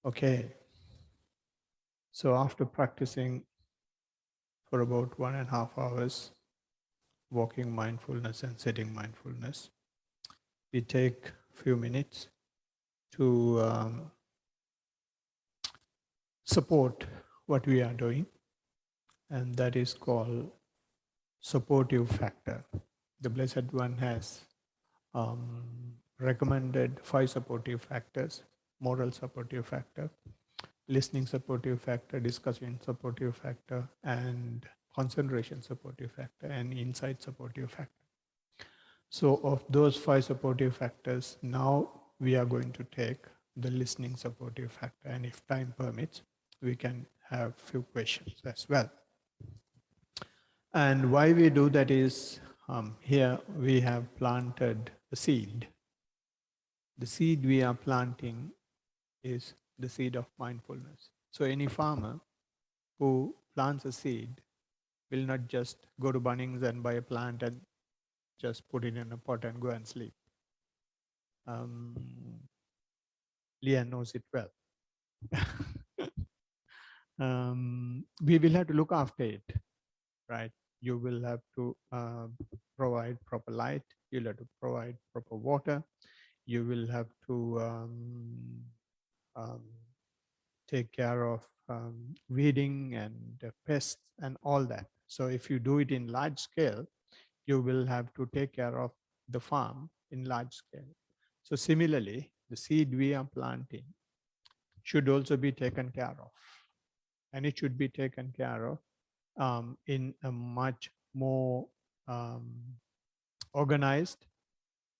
Okay, so after practicing for about 1.5 hours, walking mindfulness and sitting mindfulness, we take a few minutes to support what we are doing, and that is called supportive factor. The Blessed One has recommended 5 supportive factors: moral supportive factor, listening supportive factor, discussion supportive factor, and concentration supportive factor, and insight supportive factor. So of those 5 supportive factors, now we are going to take the listening supportive factor, and if time permits, we can have few questions as well. And why we do that is, here we have planted the seed. The seed we are planting is the seed of mindfulness. So any farmer who plants a seed will not just go to Bunnings and buy a plant and just put it in a pot and go and sleep. Leah knows it well. We will have to look after it, right? You will have to provide proper light. You'll have to provide proper water. You will have to take care of weeding and pests and all that. So if you do it in large scale, you will have to take care of the farm in large scale. So similarly, the seed we are planting should also be taken care of. And it should be taken care of in a much more organized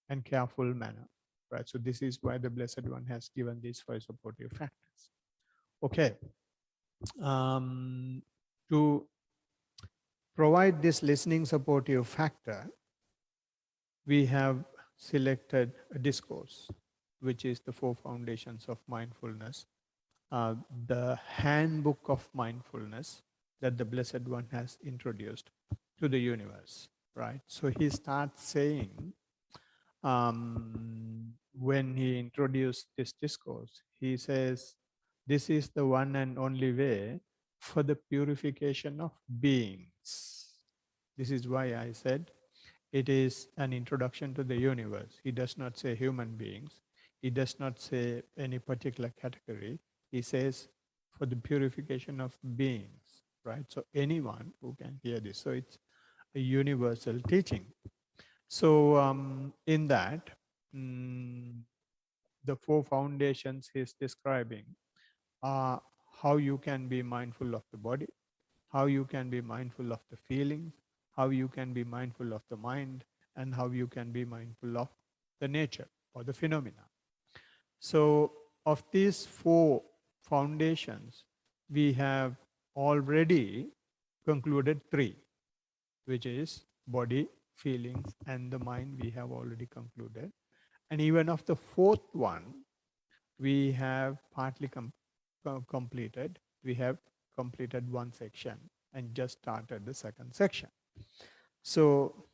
and careful manner. Right? So this is why the Blessed One has given these 5 supportive factors. Okay. To provide this listening supportive factor, we have selected a discourse, which is the 4 foundations of mindfulness, the handbook of mindfulness that the Blessed One has introduced to the universe, right? So he starts saying, when he introduced this discourse, he says, this is the one and only way for the purification of beings. This is why I said it is an introduction to the universe. He does not say human beings. He does not say any particular category. He says for the purification of beings, right? So anyone who can hear this. So it's a universal teaching. So in that, the 4 foundations he's describing are how you can be mindful of the body, how you can be mindful of the feelings, how you can be mindful of the mind, and how you can be mindful of the nature or the phenomena. So of these 4 foundations, we have already concluded 3, which is body, feelings, and the mind. We have already concluded. And even of the 4th one, we have partly completed. We have completed 1 section and just started the 2nd section. So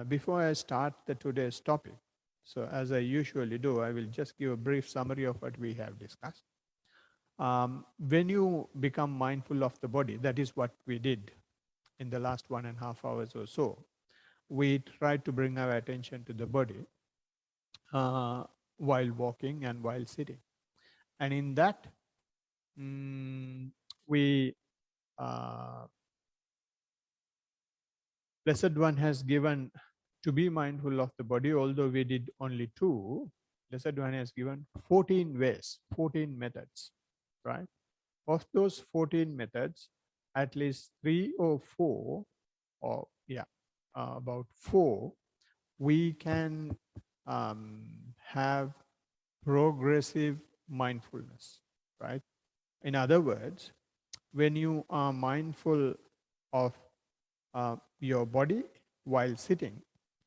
before I start the today's topic, so as I usually do, I will just give a brief summary of what we have discussed. When you become mindful of the body, that is what we did in the last 1.5 hours or so. We tried to bring our attention to the body while walking and while sitting. And in that, we Blessed One has given to be mindful of the body, although we did only 2. Blessed One has given 14 ways, 14 methods, right? Of those 14 methods, at least 3 or 4, or about 4, we can have progressive mindfulness, right? In other words, when you are mindful of your body while sitting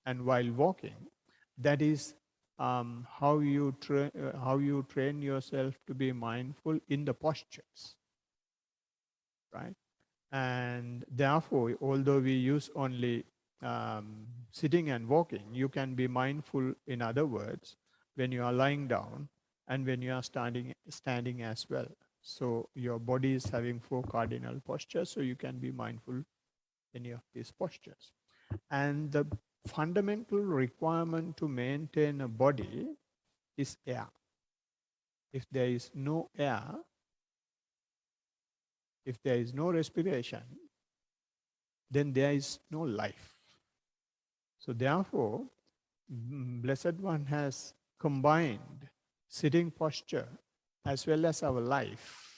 and while walking, that is how you train yourself to be mindful in the postures, right? And therefore, although we use only sitting and walking, you can be mindful, in other words, when you are lying down and when you are standing as well. So your body is having four cardinal postures, so you can be mindful any of these postures. And the fundamental requirement to maintain a body is air. If there is no air, if there is no respiration, then there is no life. So therefore, Blessed One has combined sitting posture as well as our life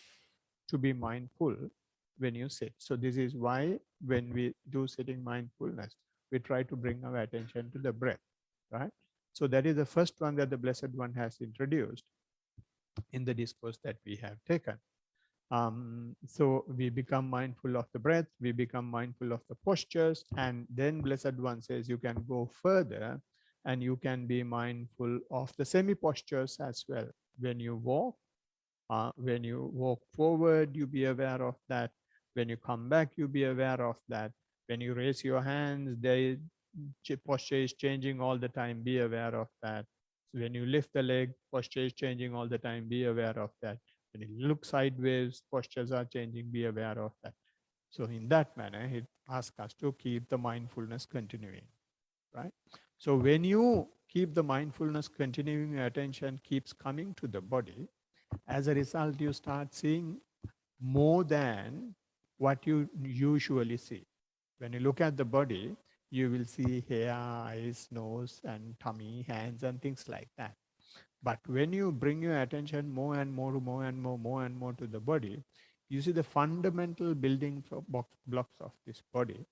to be mindful when you sit. So this is why when we do sitting mindfulness, we try to bring our attention to the breath, right? So that is the first one that the Blessed One has introduced in the discourse that we have taken. So we become mindful of the breath, we become mindful of the postures, and then Blessed One says you can go further and you can be mindful of the semi postures as well. When you walk forward, you be aware of that. When you come back, you be aware of that. When you raise your hands, posture is changing all the time. Be aware of that. So when you lift the leg, posture is changing all the time. Be aware of that. When you look sideways, postures are changing. Be aware of that. So in that manner, it asks us to keep the mindfulness continuing, right? So when you keep the mindfulness continuing, your attention keeps coming to the body. As a result, you start seeing more than what you usually see. When you look at the body, you will see hair, eyes, nose, and tummy, hands, and things like that. But when you bring your attention more and more, more and more to the body, you see the fundamental building blocks of this body,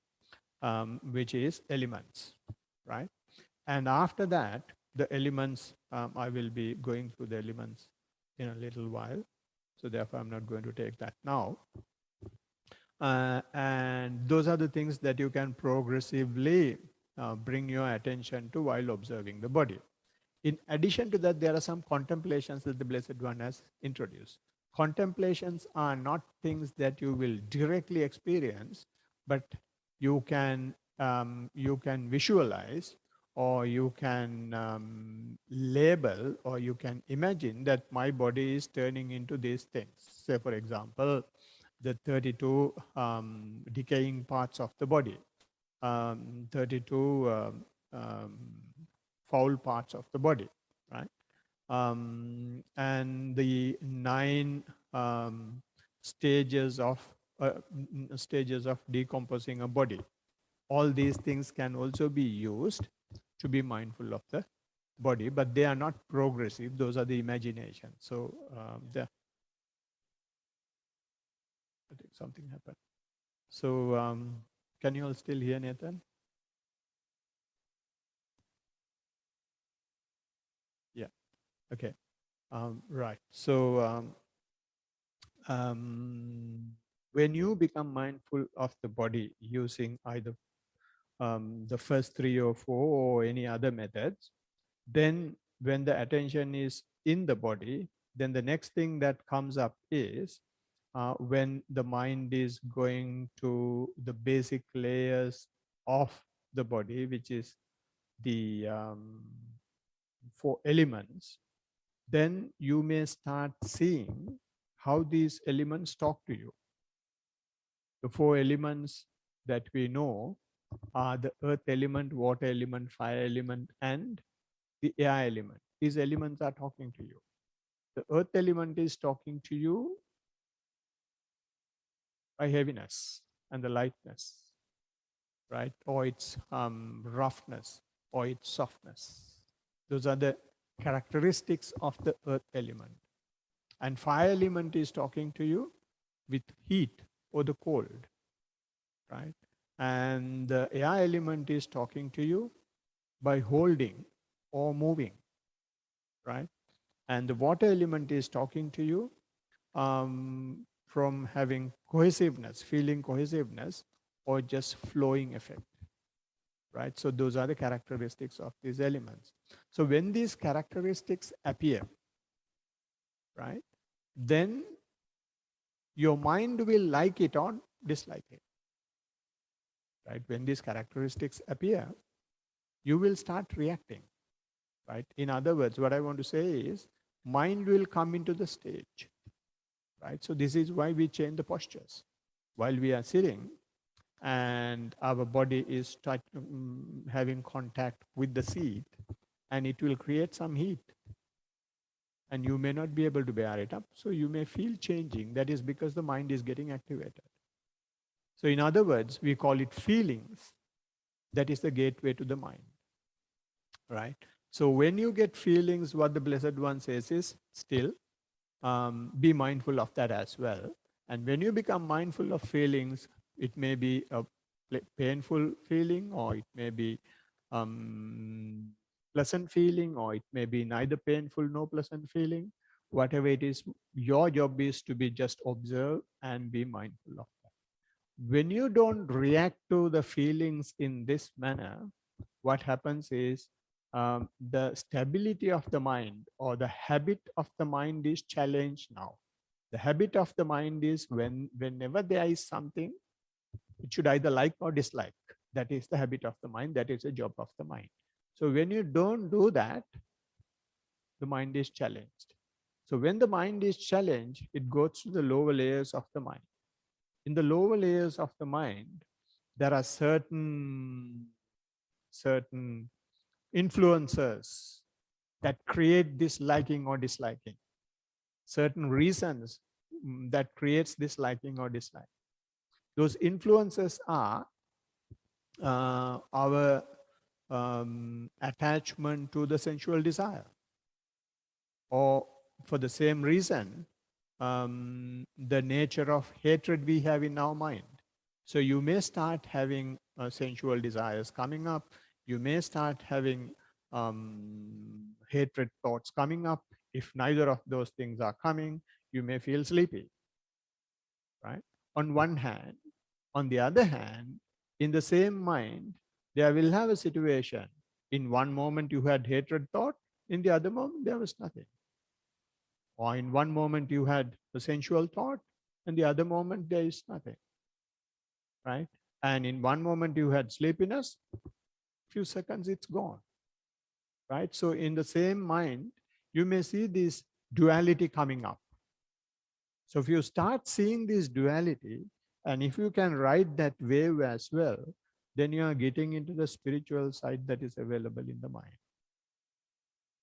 which is elements, right? And after that, the elements, I will be going through the elements in a little while. So therefore, I'm not going to take that now. And those are the things that you can progressively bring your attention to while observing the body. In addition to that, there are some contemplations that the Blessed One has introduced. Contemplations are not things that you will directly experience, but you can visualize, or you can label, or you can imagine that my body is turning into these things. Say, for example, the 32 decaying parts of the body, 32 foul parts of the body, right? And the 9 um, stages of stages of decomposing a body. All these things can also be used to be mindful of the body, but they are not progressive. Those are the imagination. So I think something happened. So can you all still hear Nathan? Yeah. Okay. Right. So when you become mindful of the body using either the first 3 or 4 or any other methods, then when the attention is in the body, then the next thing that comes up is when the mind is going to the basic layers of the body, which is the 4 elements, then you may start seeing how these elements talk to you. The 4 elements that we know are the earth element, water element, fire element, and the air element. These elements are talking to you. The earth element is talking to you by heaviness and the lightness, right? Or its roughness or its softness. Those are the characteristics of the earth element. And fire element is talking to you with heat or the cold, right? And the air element is talking to you by holding or moving, right? And the water element is talking to you from having cohesiveness, feeling cohesiveness, or just flowing effect, right? So those are the characteristics of these elements. So when these characteristics appear, right, then your mind will like it or dislike it, right? When these characteristics appear, you will start reacting, right? In other words, what I want to say is mind will come into the stage, right? So this is why we change the postures. While we are sitting and our body is having contact with the seat, and it will create some heat, and you may not be able to bear it up. So you may feel changing. That is because the mind is getting activated. So in other words, we call it feelings. That is the gateway to the mind, right? So when you get feelings, what the Blessed One says is still be mindful of that as well. And when you become mindful of feelings, it may be a painful feeling, or it may be um, pleasant feeling, or it may be neither painful nor pleasant feeling. Whatever it is, your job is to be just observe and be mindful of that. When you don't react to the feelings in this manner, what happens is the stability of the mind or the habit of the mind is challenged now. The habit of the mind is whenever there is something, it should either like or dislike. That is the habit of the mind. That is the job of the mind. So when you don't do that, the mind is challenged. So when the mind is challenged, it goes to the lower layers of the mind. In the lower layers of the mind, there are certain influences that create this liking or disliking, certain reasons that creates this liking or dislike. Those influences are our attachment to the sensual desire, or for the same reason, the nature of hatred we have in our mind. So you may start having sensual desires coming up. You may start having hatred thoughts coming up. If neither of those things are coming, you may feel sleepy, right? On one hand. On the other hand, in the same mind, there will have a situation. In one moment you had hatred thought, in the other moment there was nothing. Or in one moment you had a sensual thought, and the other moment there is nothing, right? And in one moment you had sleepiness, few seconds it's gone, right? So in the same mind, you may see this duality coming up. So if you start seeing this duality, and if you can ride that wave as well, then you are getting into the spiritual side that is available in the mind,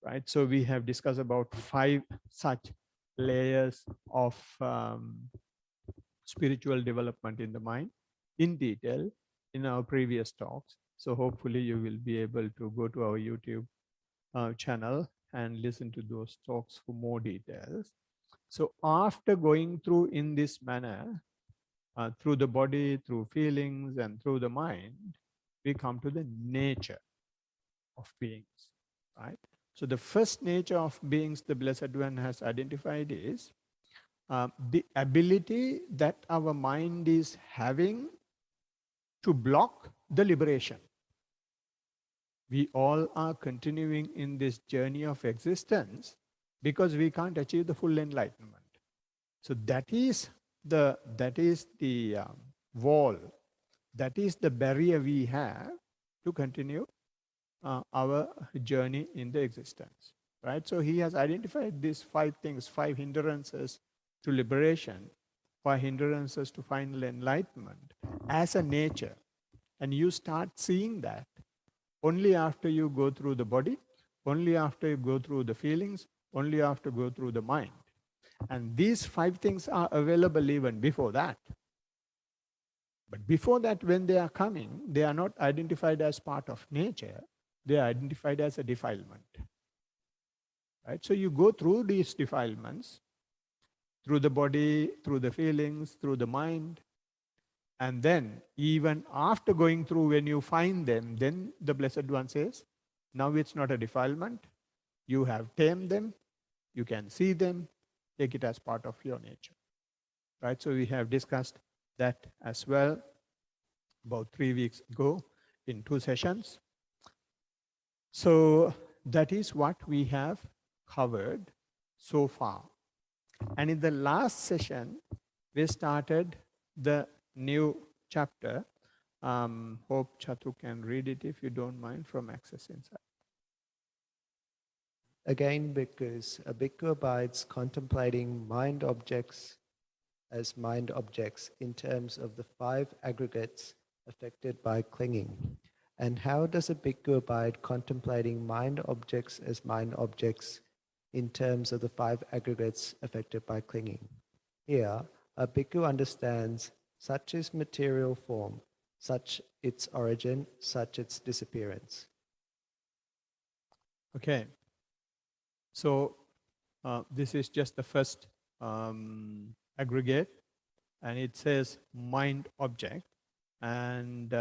right? So we have discussed about 5 such layers of spiritual development in the mind in detail in our previous talks. So hopefully you will be able to go to our YouTube channel and listen to those talks for more details. So after going through in this manner, through the body, through feelings, and through the mind, we come to the nature of beings, right? So the first nature of beings the Blessed One has identified is the ability that our mind is having to block the liberation. We all are continuing in this journey of existence because we can't achieve the full enlightenment. So that is the wall, that is the barrier we have to continue our journey in the existence, right? So he has identified these 5 things, 5 hindrances to liberation, 5 hindrances to final enlightenment as a nature. And you start seeing that only after you go through the body, only after you go through the feelings, only after you go through the mind. And these 5 things are available even before that. But before that, when they are coming, they are not identified as part of nature. They are identified as a defilement. Right? So you go through these defilements, through the body, through the feelings, through the mind. And then, even after going through, when you find them, then the Blessed One says, now it's not a defilement. You have tamed them. You can see them. Take it as part of your nature. Right? So we have discussed that as well about 3 weeks ago in 2 sessions. So that is what we have covered so far. And in the last session, we started the new chapter. Hope Chatu can read it if you don't mind from Access Insight. Again, bhikkhus, a bhikkhu abides contemplating mind objects in terms of the five aggregates affected by clinging. And how does a bhikkhu abide contemplating mind objects as mind objects in terms of the five aggregates affected by clinging? Here, a bhikkhu understands such is material form, such its origin, such its disappearance. Okay, so this is just the first aggregate, and it says mind object, and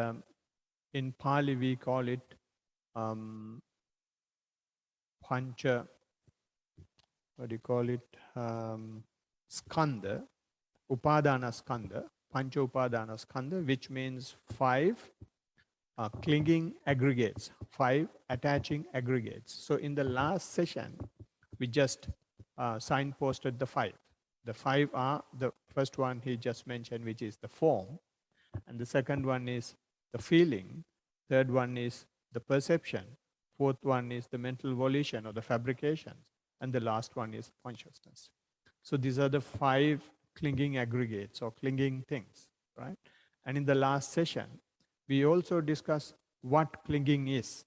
in Pali we call it um, pancha, what do you call it, skanda, upadana skanda, pancha upadana skanda, which means five clinging aggregates, five attaching aggregates. So in the last session, we just signposted the five. The five are the first one he just mentioned, which is the form, and the second one is the feeling, third one is the perception, fourth one is the mental volition or the fabrications, and the last one is consciousness. So these are the five clinging aggregates or clinging things, right? And in the last session, we also discussed what clinging is,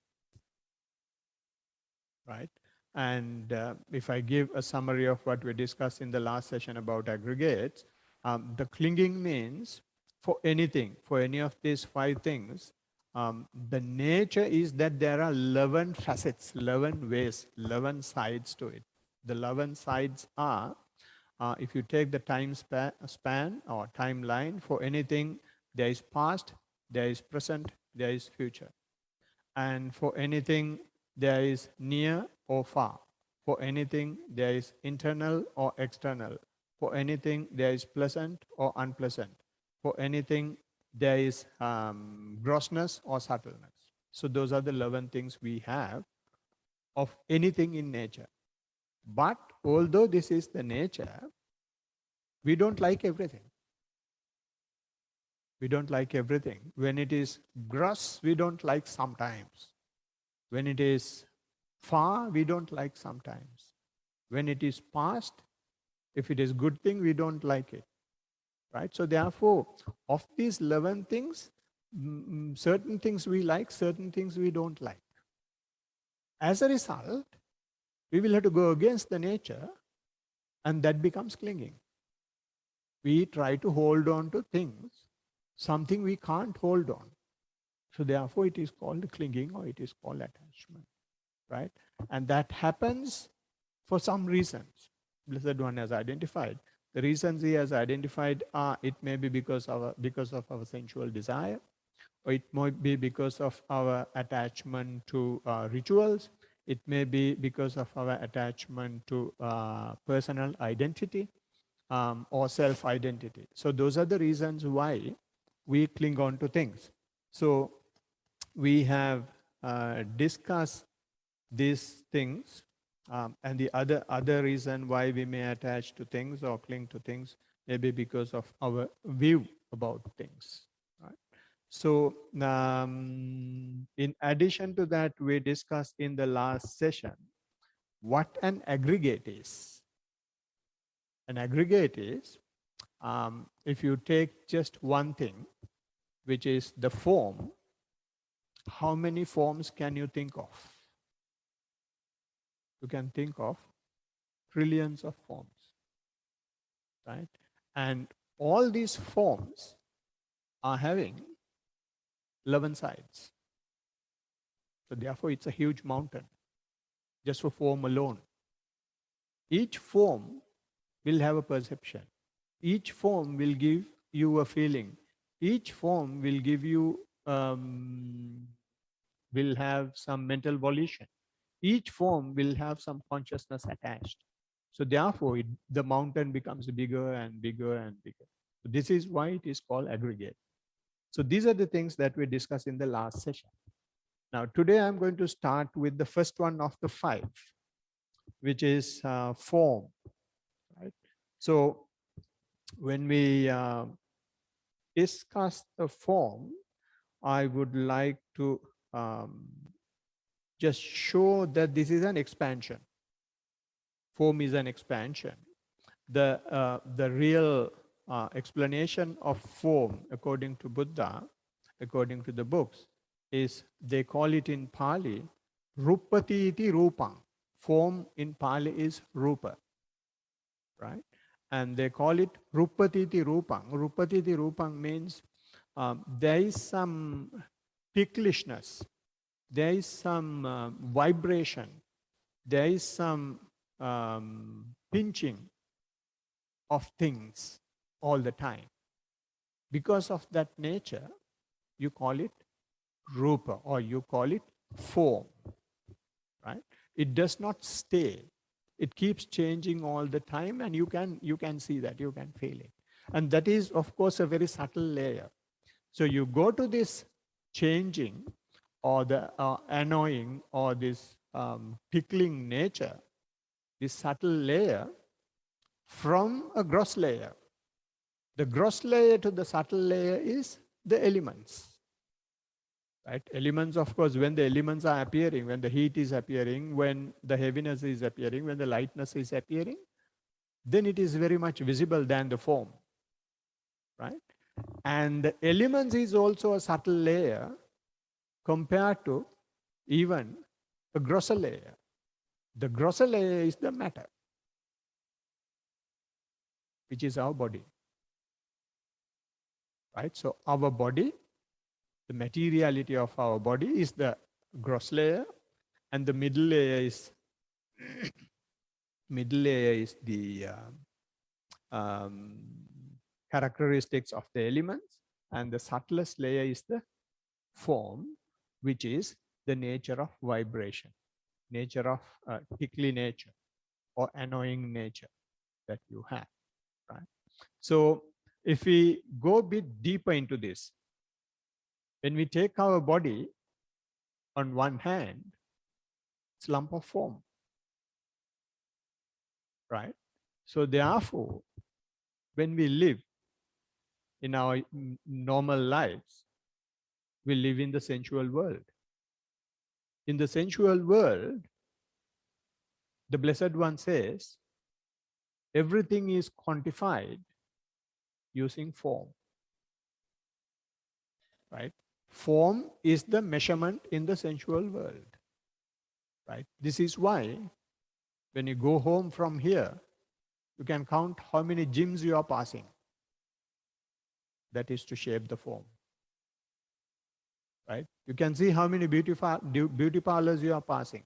right? And if I give a summary of what we discussed in the last session about aggregates, the clinging means for anything, for any of these five things, the nature is that there are 11 facets, 11 ways, 11 sides to it. The 11 sides are, if you take the time span or timeline for anything, there is past, there is present, there is future. And for anything, there is near or far. For anything, there is internal or external. For anything, there is pleasant or unpleasant. For anything, there is grossness or subtleness. So those are the 11 things we have of anything in nature. But although this is the nature, we don't like everything. We don't like everything. When it is gross, we don't like sometimes. When it is far, we don't like sometimes. When it is past, if it is good thing, we don't like it. Right? So therefore, of these 11 things, certain things we like, certain things we don't like. As a result, we will have to go against the nature, and that becomes clinging. We try to hold on to things, something we can't hold on. So therefore, it is called clinging or it is called attachment. Right? And that happens for some reasons. Blessed One has identified. The reasons he has identified are it may be because of our sensual desire, or it might be because of our attachment to rituals. It may be because of our attachment to personal identity or self-identity. So those are the reasons why we cling on to things. So we have discussed these things, and the other reason why we may attach to things or cling to things may be because of our view about things. Right? So in addition to that, we discussed in the last session what an aggregate is. An aggregate is, if you take just one thing, which is the form, how many forms can you think of? You can think of trillions of forms, right? And all these forms are having 11 sides. So therefore, it's a huge mountain just for form alone. Each form will have a perception. Each form will give you a feeling. Each form will give you, will have some mental volition. Each form will have some consciousness attached. So therefore, the mountain becomes bigger and bigger and bigger. So this is why it is called aggregate. So these are the things that we discussed in the last session. Now, today I'm going to start with the first one of the five, which is form. Right? So when we discuss the form, I would like to just show that this is an expansion. Form is an expansion. The real explanation of form, according to Buddha, according to the books, is they call it in Pali, Rupati iti Rupang. Form in Pali is Rupa, right? And they call it Rupati iti Rupang. Rupati iti Rupang means there is some ticklishness, there is some vibration, there is some pinching of things all the time. Because of that nature, you call it rupa or you call it form, right? It does not stay. It keeps changing all the time, and you can see that, you can feel it. And that is, of course, a very subtle layer. So you go to this changing or the annoying or this tickling nature, this subtle layer from a gross layer. The gross layer to the subtle layer is the elements. Right? Elements, of course, when the elements are appearing, when the heat is appearing, when the heaviness is appearing, when the lightness is appearing, then it is very much visible than the form. Right? And the elements is also a subtle layer compared to even a grosser layer. The grosser layer is the matter, which is our body. Right? So our body, the materiality of our body is the gross layer, and the middle layer is the um, characteristics of the elements, and the subtlest layer is the form, which is the nature of vibration, nature of tickly nature or annoying nature that you have. Right? So if we go a bit deeper into this, when we take our body on one hand, it's a lump of form, right? So therefore, when we live in our normal lives, we live in the sensual world. In the sensual world, the Blessed One says, everything is quantified using form, right? Form is the measurement in the sensual world, right? This is why when you go home from here, you can count how many gyms you are passing. That is to shape the form, right? You can see how many beauty parlors you are passing.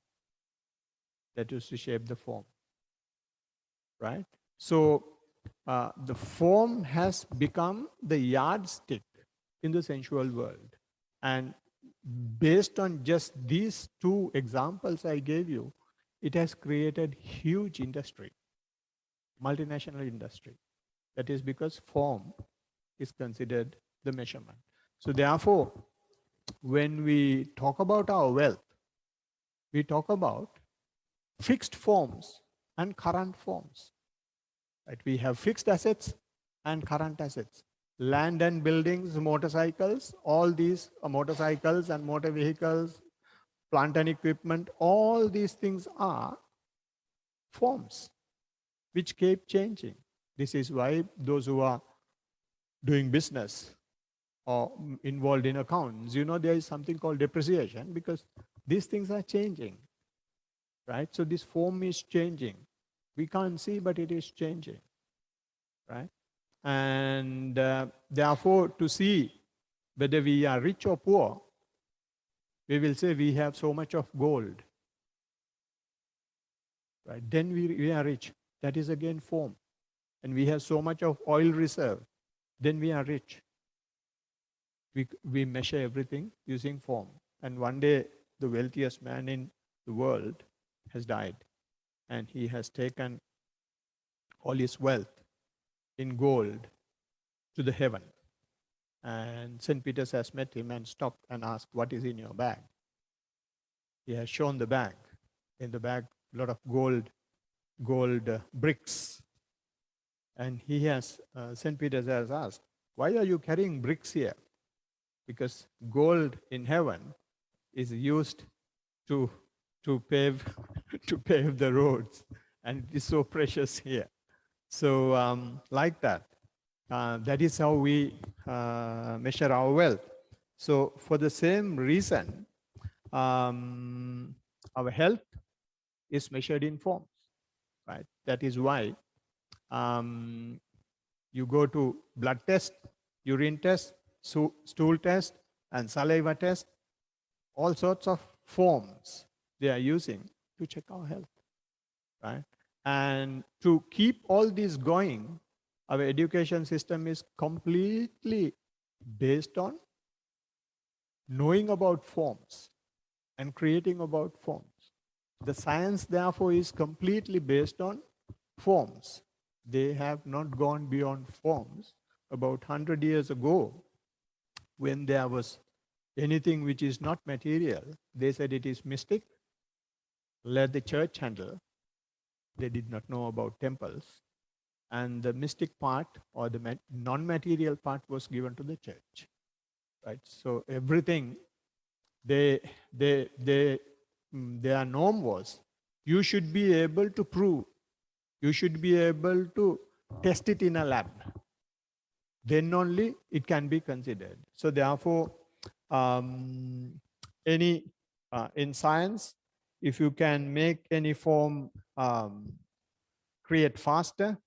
That is to shape the form, right? So the form has become the yardstick in the sensual world. And based on just these two examples I gave you, it has created huge industry, multinational industry. That is because form is considered the measurement. So therefore, when we talk about our wealth, we talk about fixed forms and current forms. Right? We have fixed assets and current assets. Land and buildings, motorcycles, all these motorcycles and motor vehicles, plant and equipment, all these things are forms which keep changing. This is why those who are doing business or involved in accounts, there is something called depreciation because these things are changing, right? So this form is changing. We can't see, but it is changing, right? And therefore, to see whether we are rich or poor, we will say we have so much of gold, right? Then we are rich. That is again form. And we have so much of oil reserve. Then we are rich. We measure everything using form. And one day, the wealthiest man in the world has died. And he has taken all his wealth in gold to the heaven. And St. Peter has met him and stopped and asked, what is in your bag? He has shown the bag. In the bag, a lot of gold bricks. And St. Peter has asked, why are you carrying bricks here? Because gold in heaven is used to pave to pave the roads and it is so precious here. So, like that, that is how we measure our wealth. So, for the same reason, um, our health is measured in forms, right? That is why um, you go to blood test, urine test, stool test, and saliva test, all sorts of forms they are using to check our health, right? And to keep all this going, our education system is completely based on knowing about forms and creating about forms. The science, therefore, is completely based on forms. They have not gone beyond forms. About 100 years ago, when there was anything which is not material, they said it is mystic, let the church handle. They did not know about temples. And the mystic part or the non-material part was given to the church, right? So everything they they they their norm was you should be able to prove, you should be able to test it in a lab, then only it can be considered. So therefore, um, any in science, if you can make any form create faster,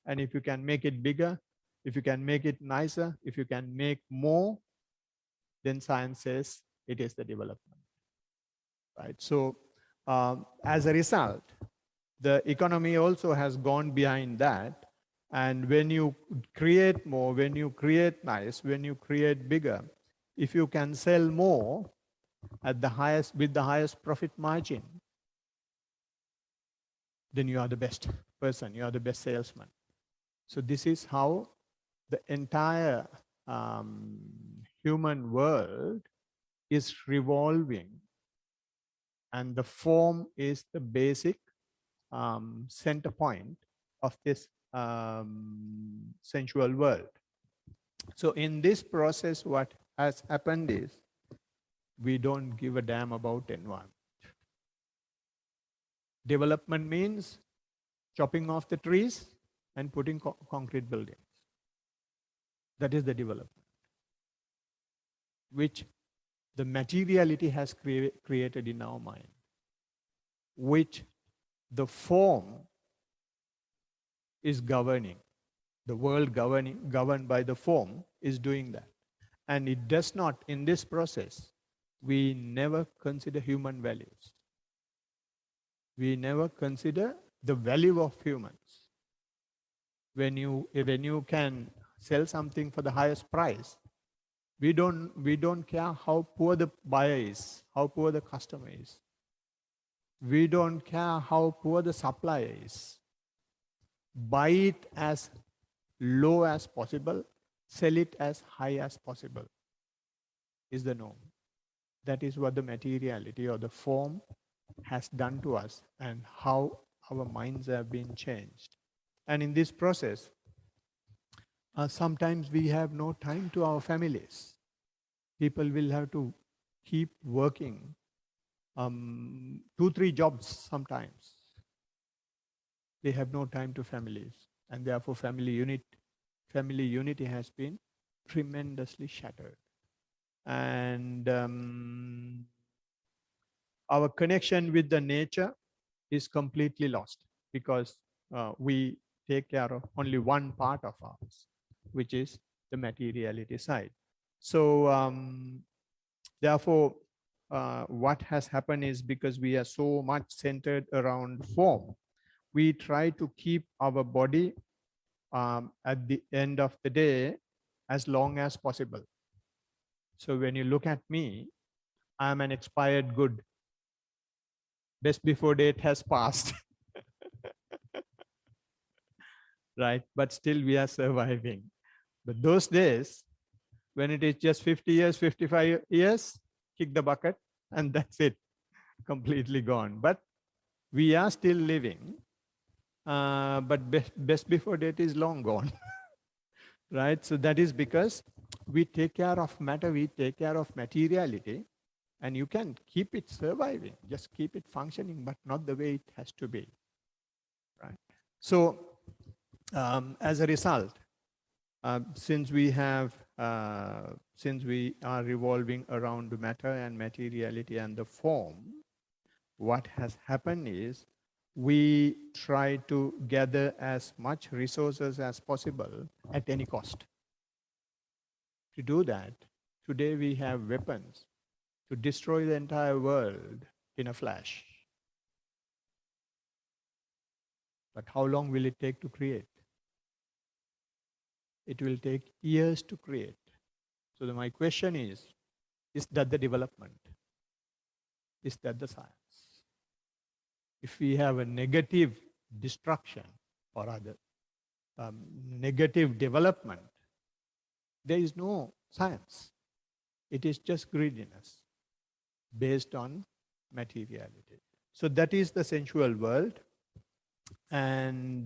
and if you can make it bigger, if you can make it nicer, if you can make more, then science says it is the development, right? So as a result, the economy also has gone behind that. And when you create more, when you create nice, when you create bigger, if you can sell more at the highest with the highest profit margin, then you are the best person, you are the best salesman. So this is how the entire human world is revolving, and the form is the basic center point of this sensual world. So in this process, what has happened is we don't give a damn about environment. Development means chopping off the trees and putting concrete buildings. That is the development, which the materiality has created in our mind, which the form is governing. The world governed by the form is doing that. And it does not, in this process, we never consider human values. We never consider the value of humans. When you can sell something for the highest price, we don't care how poor the buyer is, how poor the customer is. We don't care how poor the supplier is. Buy it as low as possible, sell it as high as possible is the norm. That is what the materiality or the form has done to us and how our minds have been changed. And in this process, sometimes we have no time to our families. People will have to keep working 2-3 jobs sometimes. They have no time to families, and therefore family unity has been tremendously shattered. And our connection with the nature is completely lost because we take care of only one part of ours, which is the materiality side. So therefore, what has happened is because we are so much centered around form, we try to keep our body at the end of the day as long as possible. So when you look at me, I'm an expired good. Best before date has passed, right? But still we are surviving. But those days, when it is just 50 years, 55 years, kick the bucket, and that's it, completely gone. But we are still living, but best before date is long gone, right? So that is because we take care of matter, we take care of materiality, and you can keep it surviving, just keep it functioning, but not the way it has to be, So as a result, since we are revolving around matter and materiality and the form, what has happened is we try to gather as much resources as possible at any cost. To do that, today we have weapons to destroy the entire world in a flash. But how long will it take to create? It will take years to create. So my question is that the development? Is that the science? If we have a negative destruction or other negative development, there is no science. It is just greediness based on materiality. So that is the sensual world. And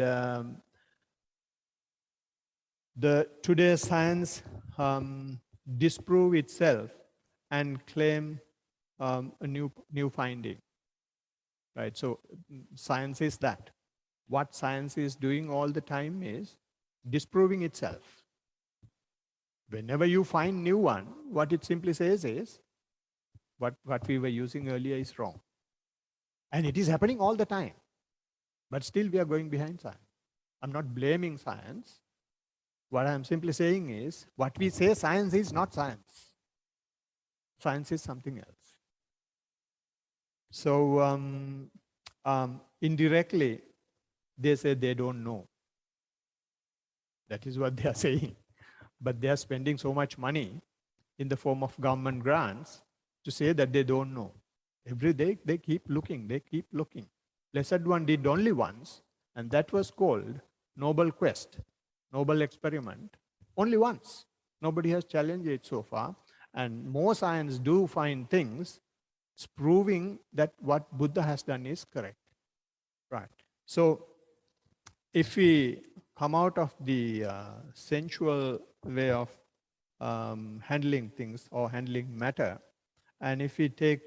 the today's science disprove itself and claim a new finding, right? So science is that. What science is doing all the time is disproving itself. Whenever you find new one, what it simply says is what we were using earlier is wrong. And it is happening all the time. But still we are going behind science. I'm not blaming science. What I'm simply saying is what we say science is not science. Science is something else. So indirectly, they say they don't know. That is what they are saying. But they are spending so much money in the form of government grants to say that they don't know. Every day they keep looking, they keep looking. Blessed One did only once, and that was called Noble Quest, Noble Experiment. Only once. Nobody has challenged it so far. And more science do find things proving that what Buddha has done is correct. Right. So if we come out of the sensual way of handling things or handling matter, and if we take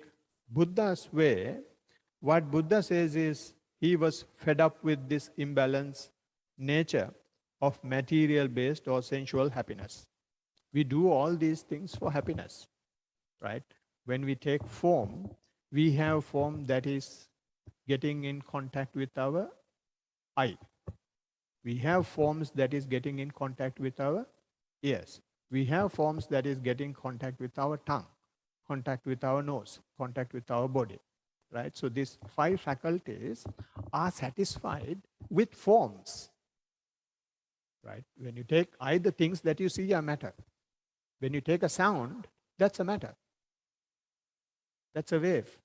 Buddha's way, what Buddha says is he was fed up with this imbalanced nature of material based or sensual happiness. We do all these things for happiness, right? When we take form, we have form that is getting in contact with our eye. We have forms that is getting in contact with our ears. We have forms that is getting contact with our tongue, contact with our nose, contact with our body, right? So these 5 faculties are satisfied with forms, right? When you take eye, the things that you see are matter. When you take a sound, that's a matter. That's a wave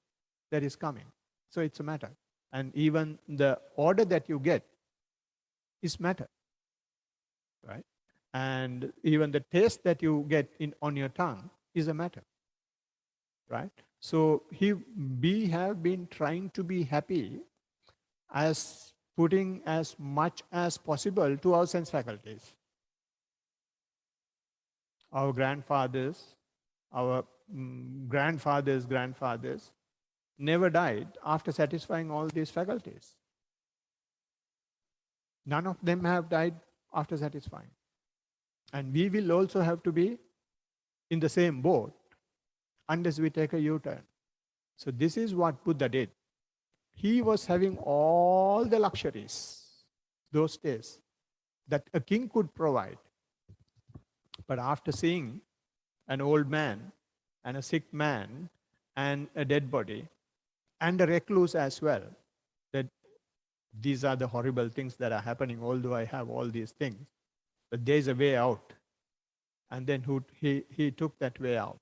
that is coming. So it's a matter. And even the order that you get is matter, right? And even the taste that you get on your tongue is a matter, right? So we have been trying to be happy as putting as much as possible to our sense faculties. Our grandfathers, our grandfathers never died after satisfying all these faculties. None of them have died after satisfying. And we will also have to be in the same boat unless we take a U-turn. So this is what Buddha did. He was having all the luxuries those days that a king could provide. But after seeing an old man and a sick man and a dead body and a recluse as well, that these are the horrible things that are happening, although I have all these things. But there's a way out. And then he took that way out,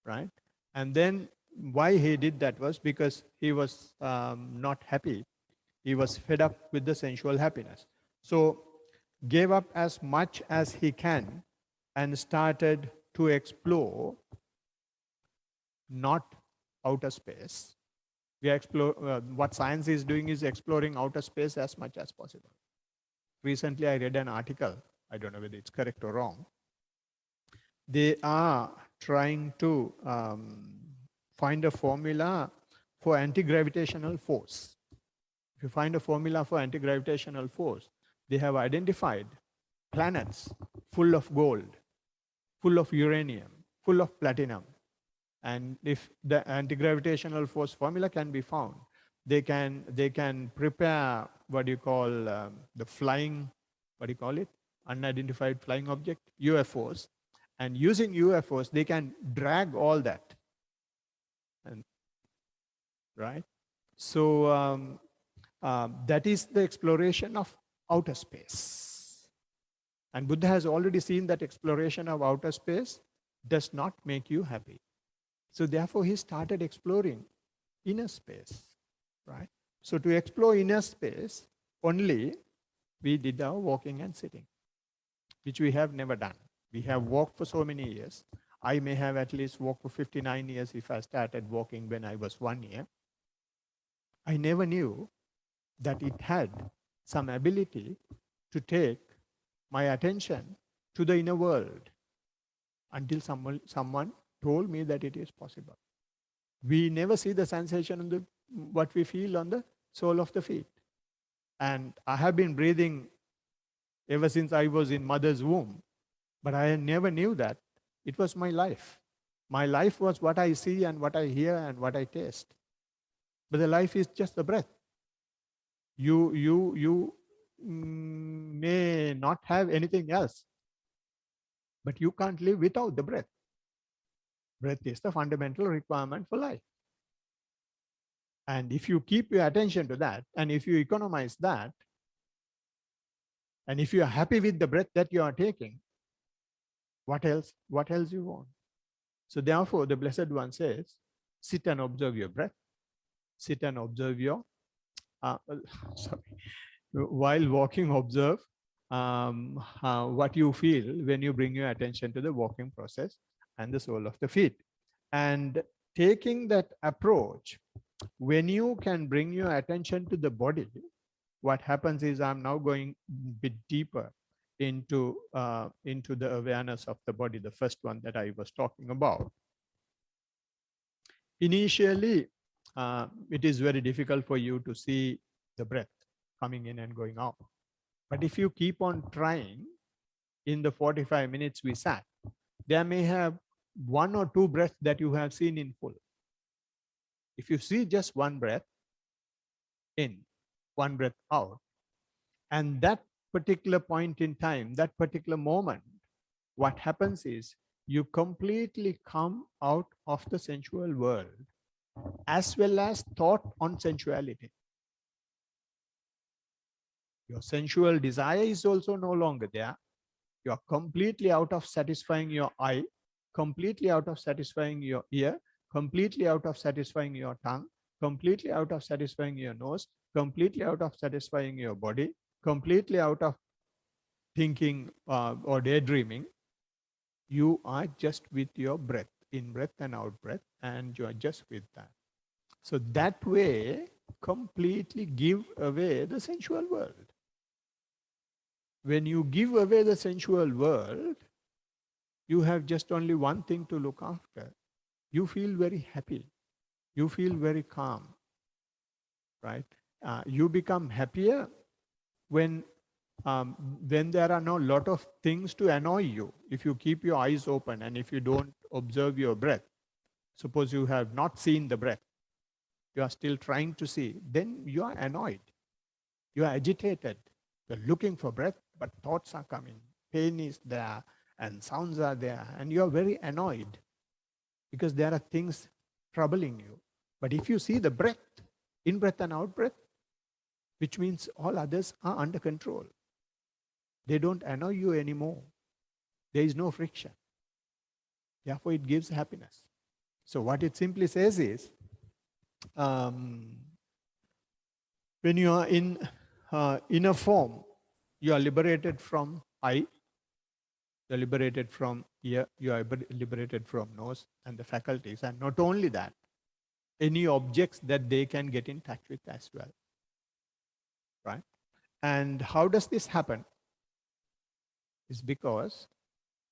right? And then why he did that was because he was not happy. He was fed up with the sensual happiness. So gave up as much as he can and started to explore not outer space. What science is doing is exploring outer space as much as possible. Recently, I read an article. I don't know whether it's correct or wrong. They are trying to find a formula for anti-gravitational force. If you find a formula for anti-gravitational force, they have identified planets full of gold, full of uranium, full of platinum. And if the anti-gravitational force formula can be found, they can prepare what do you call the flying, what do you call it, unidentified flying object, UFOs. And using UFOs, they can drag all that, and right. So that is the exploration of outer space. And Buddha has already seen that exploration of outer space does not make you happy. So therefore, he started exploring inner space, right? So to explore inner space, only we did our walking and sitting, which we have never done. We have walked for so many years. I may have at least walked for 59 years if I started walking when I was 1 year. I never knew that it had some ability to take my attention to the inner world until someone told me that it is possible. We never see the sensation in the what we feel on the sole of the feet. And I have been breathing ever since I was in mother's womb, but I never knew that it was my life. My life was what I see and what I hear and what I taste. But the life is just the breath. You may not have anything else, but you can't live without the breath. Breath is the fundamental requirement for life. And if you keep your attention to that, and if you economize that, and if you are happy with the breath that you are taking, what else? What else you want? So therefore, the Blessed One says, sit and observe your breath. Sit and observe your, sorry, while walking, observe what you feel when you bring your attention to the walking process and the sole of the feet. And taking that approach, when you can bring your attention to the body, what happens is I'm now going a bit deeper into the awareness of the body, the first one that I was talking about. Initially, it is very difficult for you to see the breath coming in and going out. But if you keep on trying, in the 45 minutes we sat, there may have one or two breaths that you have seen in full. If you see just one breath in, one breath out, and that particular point in time, that particular moment, what happens is you completely come out of the sensual world as well as thought on sensuality. Your sensual desire is also no longer there. You are completely out of satisfying your eye, completely out of satisfying your ear, completely out of satisfying your tongue, completely out of satisfying your nose, completely out of satisfying your body, completely out of thinking or daydreaming. You are just with your breath, in breath and out breath, and you are just with that. So that way, completely give away the sensual world. When you give away the sensual world, you have just only one thing to look after. You feel very happy. You feel very calm, right? You become happier when there are no lot of things to annoy you. If you keep your eyes open and if you don't observe your breath, suppose you have not seen the breath, you are still trying to see, then you are annoyed. You are agitated. You're looking for breath, but thoughts are coming. Pain is there and sounds are there, and you are very annoyed because there are things troubling you. But if you see the breath, in breath and out breath, which means all others are under control. They don't annoy you anymore. There is no friction. Therefore, it gives happiness. So what it simply says is, when you are in inner form, you are liberated from eye, you are liberated from ear, you are liberated from nose and the faculties. And not only that, any objects that they can get in touch with as well. Right? And how does this happen? It's because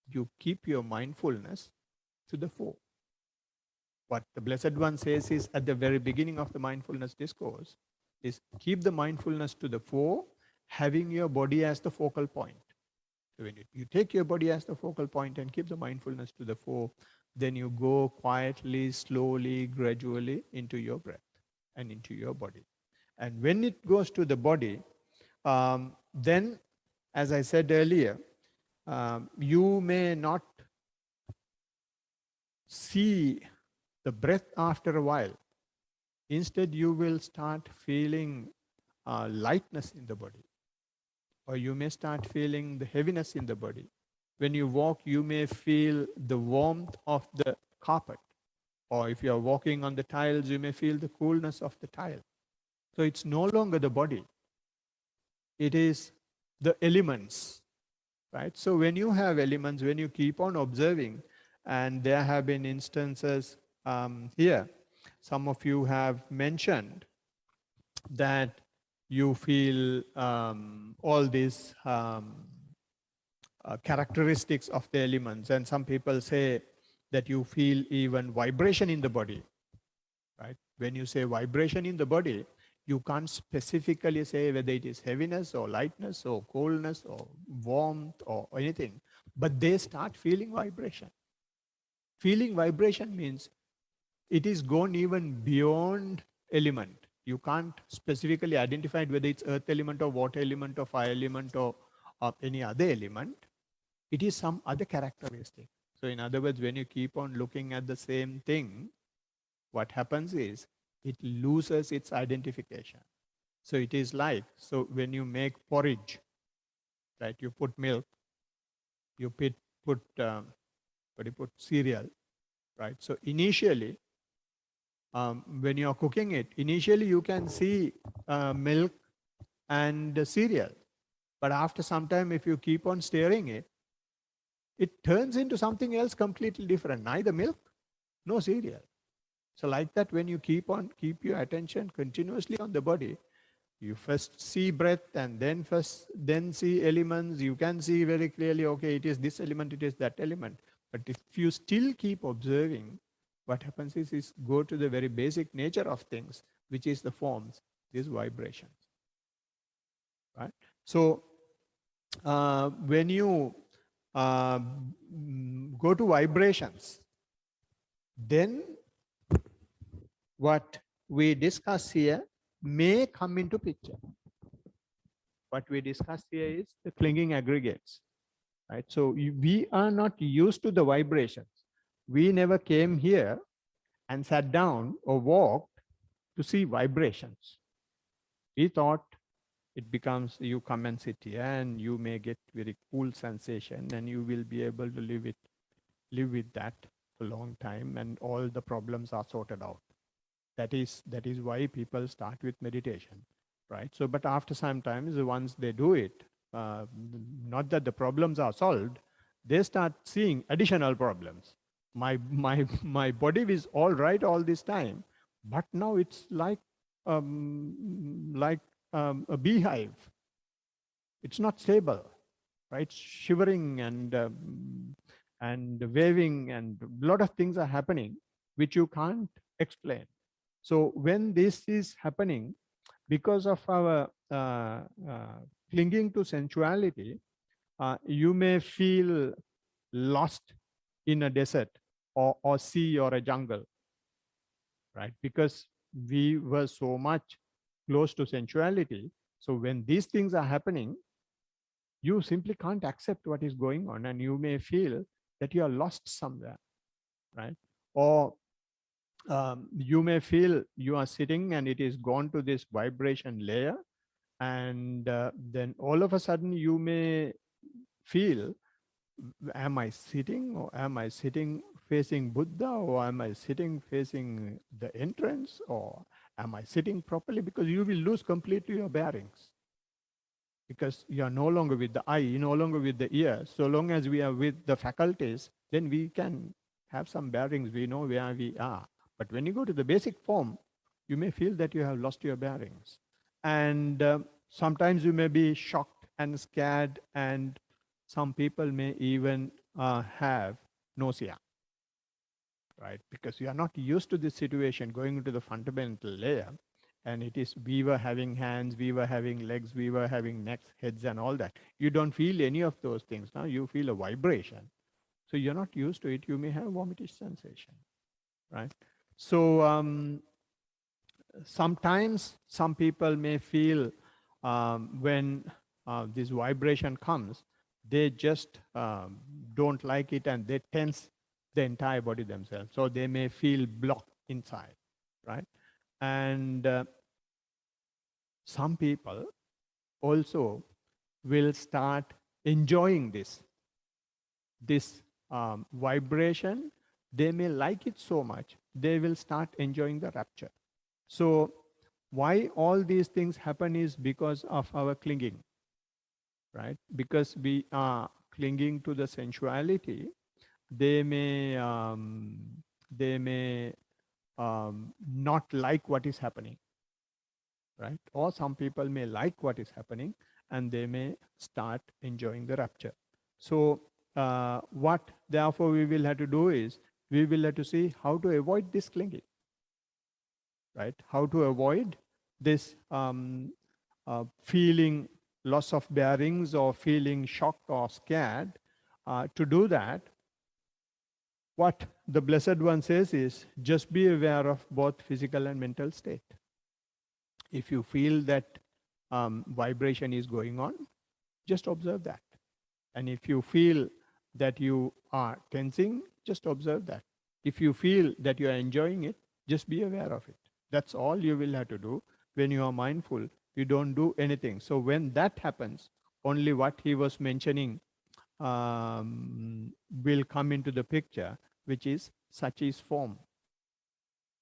you keep your mindfulness to the fore. What the Blessed One says is at the very beginning of the mindfulness discourse, is keep the mindfulness to the fore, having your body as the focal point. So when you take your body as the focal point and keep the mindfulness to the fore, then you go quietly, slowly, gradually into your breath and into your body. And when it goes to the body, then, as I said earlier, you may not see the breath after a while. Instead, you will start feeling lightness in the body, or you may start feeling the heaviness in the body. When you walk, you may feel the warmth of the carpet, or if you are walking on the tiles, you may feel the coolness of the tile. So it's no longer the body, it is the elements, right? So when you have elements, when you keep on observing, and there have been instances here, some of you have mentioned that you feel all these characteristics of the elements, and some people say that you feel even vibration in the body, right? When you say vibration in the body, you can't specifically say whether it is heaviness or lightness or coldness or warmth or anything, but they start feeling vibration. Feeling vibration means it is gone even beyond element. You can't specifically identify whether it's earth element or water element or fire element or any other element. It is some other characteristic. So in other words, when you keep on looking at the same thing, what happens is it loses its identification. So it is like, so when you make porridge, right, you put milk, you put what do you put, cereal, right? So initially, when you're cooking it, initially you can see milk and cereal. But after some time, if you keep on stirring it, it turns into something else completely different. Neither milk, no cereal. So like that, when you keep your attention continuously on the body, you first see breath and then see elements. You can see very clearly, okay, it is this element, it is that element. But if you still keep observing, what happens is go to the very basic nature of things, which is the forms, these vibrations, right? So when you go to vibrations, then what we discuss here may come into picture. What we discuss here is the clinging aggregates, right? So we are not used to the vibrations. We never came here and sat down or walked to see vibrations. We thought it becomes you come and sit here and you may get very cool sensation and you will be able to live with that for a long time and all the problems are sorted out. That is why people start with meditation, right? So but after some times once they do it, uh, not that the problems are solved, they start seeing additional problems. My body is all right all this time, but now it's like a beehive. It's not stable, right? Shivering and waving and a lot of things are happening which you can't explain. So when this is happening because of our clinging to sensuality, you may feel lost in a desert or sea or a jungle, right? Because we were so much close to sensuality. So when these things are happening, you simply can't accept what is going on and you may feel that you are lost somewhere, right? Or you may feel you are sitting and it is gone to this vibration layer, and then all of a sudden you may feel, am I sitting or am I sitting facing Buddha or am I sitting facing the entrance or am I sitting properly? Because you will lose completely your bearings because you are no longer with the eye, you're no longer with the ear. So long as we are with the faculties, then we can have some bearings, we know where we are. But when you go to the basic form, you may feel that you have lost your bearings. And sometimes you may be shocked and scared, and some people may even have nausea, right? Because you are not used to this situation going into the fundamental layer. And it is, we were having hands, we were having legs, we were having necks, heads, and all that. You don't feel any of those things. Now you feel a vibration. So you're not used to it. You may have vomitish sensation, right? So sometimes some people may feel when this vibration comes, they just don't like it and they tense the entire body themselves. So they may feel blocked inside, right? And some people also will start enjoying this vibration. They may like it so much, they will start enjoying the rapture. So why all these things happen is because of our clinging, right? Because we are clinging to the sensuality. They may not like what is happening, right? Or some people may like what is happening and they may start enjoying the rapture. So, what therefore we will have to do is we will have to see how to avoid this clinging, right? How to avoid this feeling loss of bearings or feeling shocked or scared. To do that, what the Blessed One says is just be aware of both physical and mental state. If you feel that vibration is going on, just observe that. And if you feel that you are tensing, just observe that. If you feel that you are enjoying it, just be aware of it. That's all you will have to do. When you are mindful, you don't do anything. So when that happens, only what he was mentioning will come into the picture, which is such is form,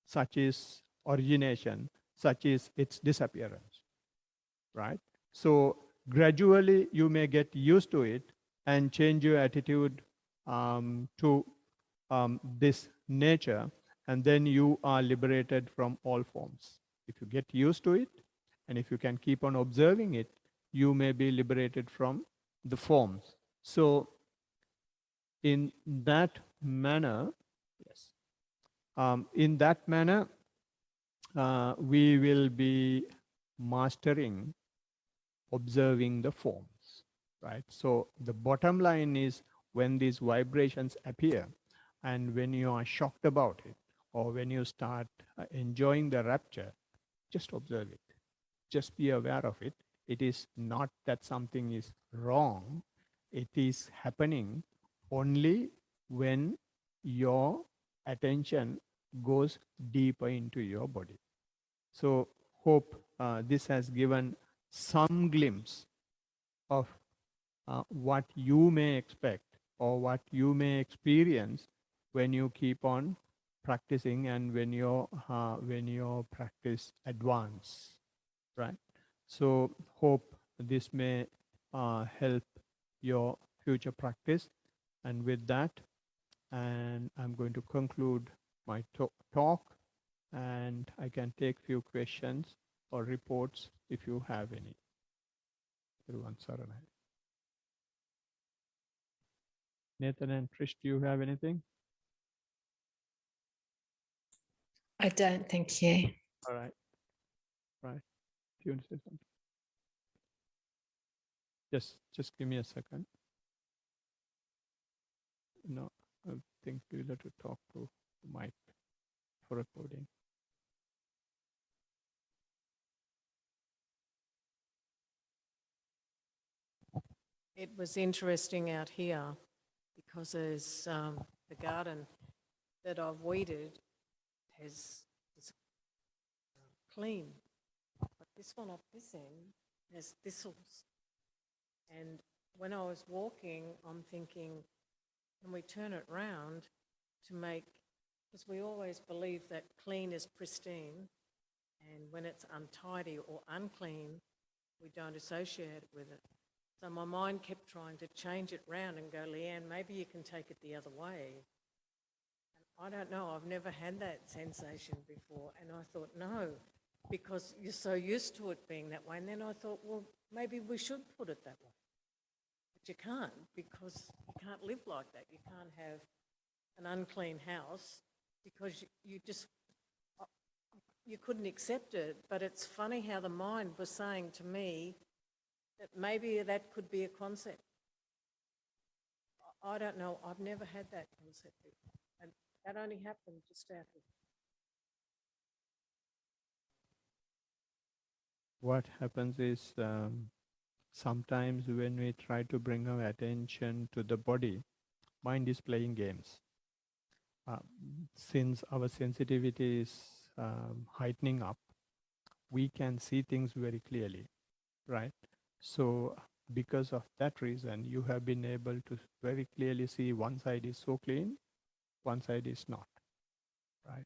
such is origination, such is its disappearance, right? So gradually you may get used to it and change your attitude to this nature, and then you are liberated from all forms. If you get used to it, and if you can keep on observing it, you may be liberated from the forms. So, in that manner, yes, in that manner, we will be mastering observing the forms, right? So the bottom line is when these vibrations appear and when you are shocked about it or when you start enjoying the rapture, just observe it. Just be aware of it. It is not that something is wrong. It is happening only when your attention goes deeper into your body. So, hope this has given some glimpse of what you may expect or what you may experience when you keep on practicing and when your practice advance, right? So, hope this may help your future practice. And with that, and I'm going to conclude my talk, and I can take few questions or reports if you have any. Everyone, Saranai. Nathan and Trish, do you have anything? I don't, thank you. All right. Right. Do you want to say something? Just give me a second. No, I think you'll have to talk to Mike for recording. It was interesting out here because there's the garden that I've weeded is clean, but this one up this end has thistles. And when I was walking, I'm thinking, can we turn it round to make, because we always believe that clean is pristine, and when it's untidy or unclean, we don't associate it with it. So my mind kept trying to change it round and go, Leanne, maybe you can take it the other way. And I don't know, I've never had that sensation before. And I thought, no, because you're so used to it being that way. And then I thought, well, maybe we should put it that way. But you can't, because you can't live like that. You can't have an unclean house because you just, you couldn't accept it, but it's funny how the mind was saying to me that maybe that could be a concept. I don't know, I've never had that concept before. And that only happened just out of... What happens is sometimes when we try to bring our attention to the body, mind is playing games. Uh, since our sensitivity is heightening up, we can see things very clearly, right? So because of that reason, you have been able to very clearly see one side is so clean, one side is not, right?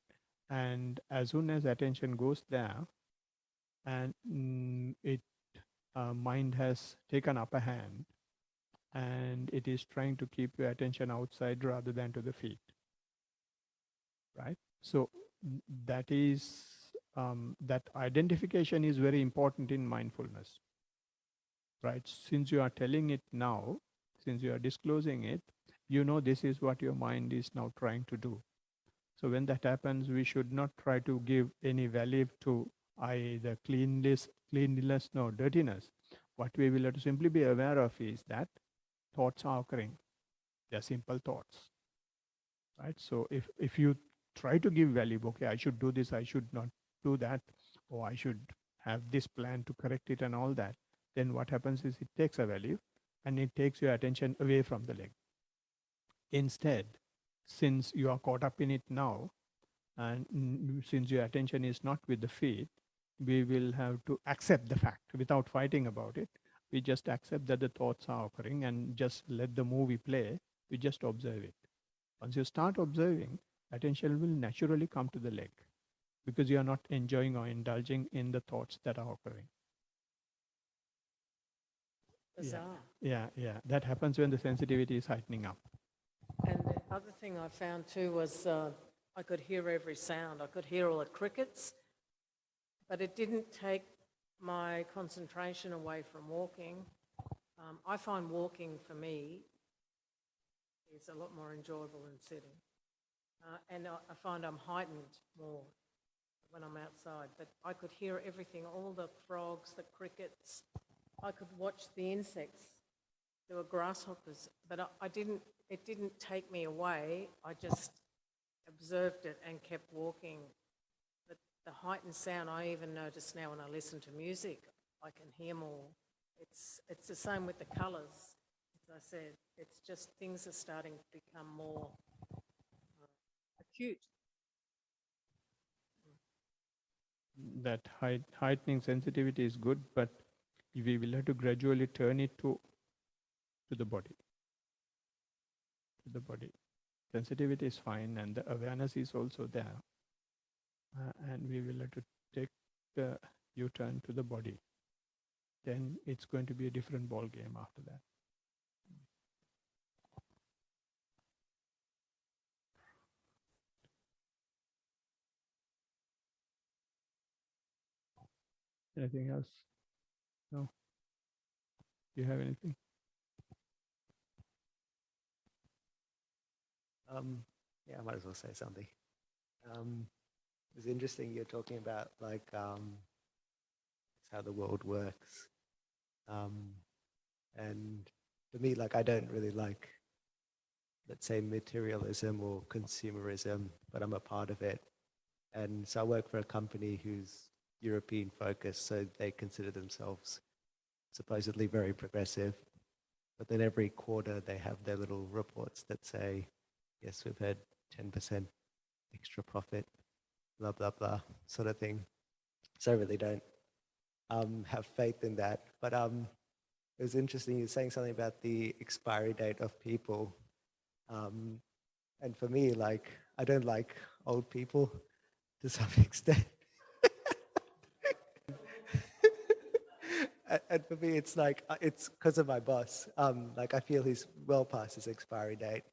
And as soon as attention goes there, and it mind has taken upper hand, and it is trying to keep your attention outside rather than to the feet, right? So that is that identification is very important in mindfulness, right? Since you are telling it now, since you are disclosing it, you know this is what your mind is now trying to do. So when that happens, we should not try to give any value to either cleanliness nor dirtiness. What we will have to simply be aware of is that thoughts are occurring. They're simple thoughts, right? So if you try to give value, okay, I should do this, I should not do that, or I should have this plan to correct it and all that, then what happens is it takes a value and it takes your attention away from the leg. Instead, since you are caught up in it now, and since your attention is not with the feet, we will have to accept the fact without fighting about it. We just accept that the thoughts are occurring and just let the movie play. We just observe it. Once you start observing, attention will naturally come to the leg because you are not enjoying or indulging in the thoughts that are occurring. Bizarre. Yeah. That happens when the sensitivity is heightening up. And the other thing I found too was I could hear every sound. I could hear all the crickets, but it didn't take my concentration away from walking. I find walking for me is a lot more enjoyable than sitting. And I find I'm heightened more when I'm outside. But I could hear everything, all the frogs, the crickets. I could watch the insects. There were grasshoppers, but it didn't take me away. I just observed it and kept walking. But the heightened sound, I even notice now when I listen to music, I can hear more. It's the same with the colours. As I said, it's just things are starting to become more acute. That heightening sensitivity is good, but we will have to gradually turn it to the body. To the body. Sensitivity is fine, and the awareness is also there. And we will have to take the U-turn to the body. Then it's going to be a different ball game after that. Anything else? No? Do you have anything? Yeah, I might as well say something. It's interesting you're talking about like it's how the world works. And for me, like I don't really like, let's say, materialism or consumerism, but I'm a part of it. And so I work for a company who's European focused, so they consider themselves supposedly very progressive. But then every quarter they have their little reports that say, yes, we've had 10% extra profit, blah, blah, blah, sort of thing. So I really don't have faith in that. But it was interesting, you were saying something about the expiry date of people. And for me, like, I don't like old people to some extent. And for me, it's like, it's because of my boss. Like, I feel he's well past his expiry date.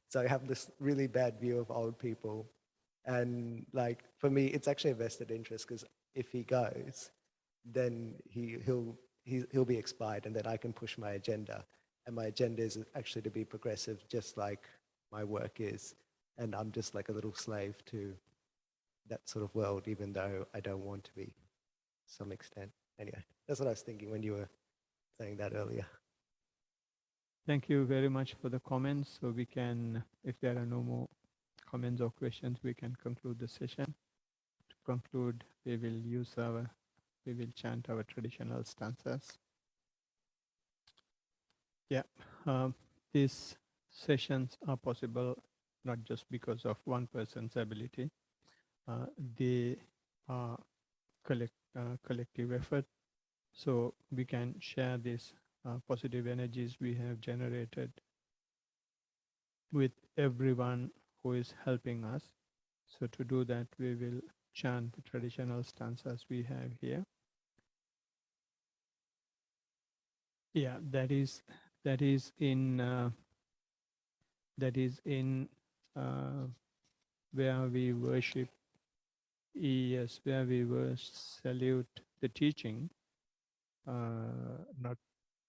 So I have this really bad view of old people. And like, for me, it's actually a vested interest because if he goes, then he'll be expired and then I can push my agenda. And my agenda is actually to be progressive, just like my work is. And I'm just like a little slave to that sort of world, even though I don't want to be to some extent. Anyway, that's what I was thinking when you were saying that earlier. Thank you very much for the comments. So we can, if there are no more comments or questions, we can conclude the session. To conclude, we will chant our traditional stanzas. Yeah, these sessions are possible not just because of one person's ability. They are collective effort. So we can share these positive energies we have generated with everyone who is helping us. So to do that, we will chant the traditional stanzas we have here. Yeah, that is in where we worship. Yes, where we salute the teaching, not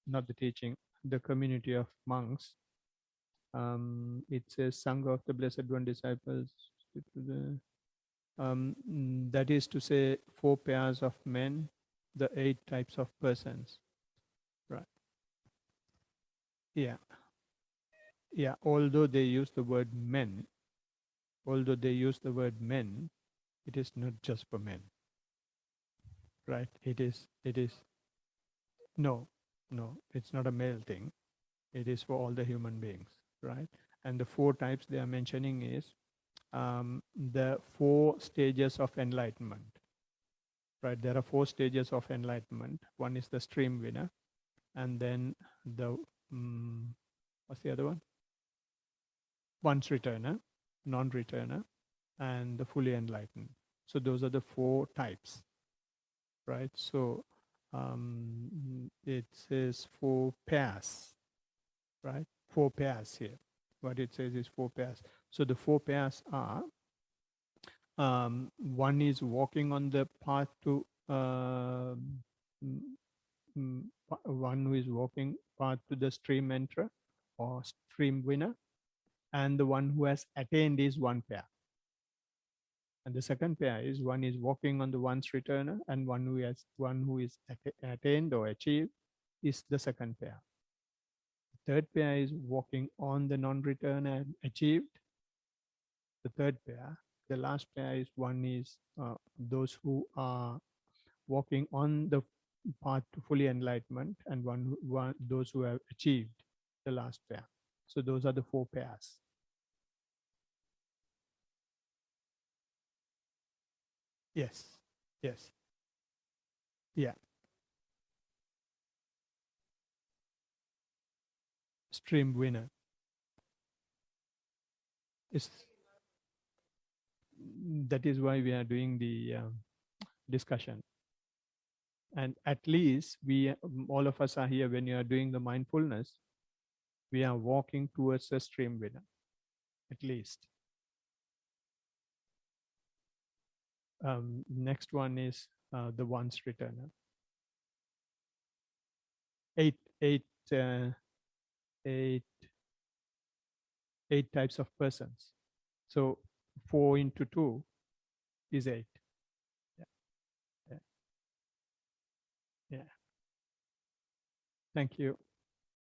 the teaching, the community of monks. It says Sangha of the Blessed One disciples. That is to say, 4 pairs of men, the 8 types of persons. Right. Yeah. Yeah. Although they use the word men, it is not just for men. Right. It is, no, it's not a male thing. It is for all the human beings. Right. And the 4 types they are mentioning is the 4 stages of enlightenment. Right. There are 4 stages of enlightenment. One is the stream winner. And then the, what's the other one? Once returner, non-returner, and the fully enlightened. So those are the 4 types, right? So it says 4 pairs, right? 4 pairs here. What it says is 4 pairs. So the 4 pairs are, one is walking on the path to, one who is walking path to the stream enterer or stream winner, and the one who has attained is 1 pair. And the second pair is one is walking on the once returner, and one who is attained or achieved is the second pair. The third pair is walking on the non-returner and achieved. The third pair. The last pair is one is those who are walking on the path to fully enlightenment, and those who have achieved the last pair. So those are the 4 pairs. Yes. Yes. Yeah. Stream winner. That is why we are doing the discussion. And at least all of us are here when you are doing the mindfulness, we are walking towards a stream winner, at least. Next one is the once returner. 8 types of persons. So 4 into 2 is 8. Yeah. Yeah. Yeah. Thank you.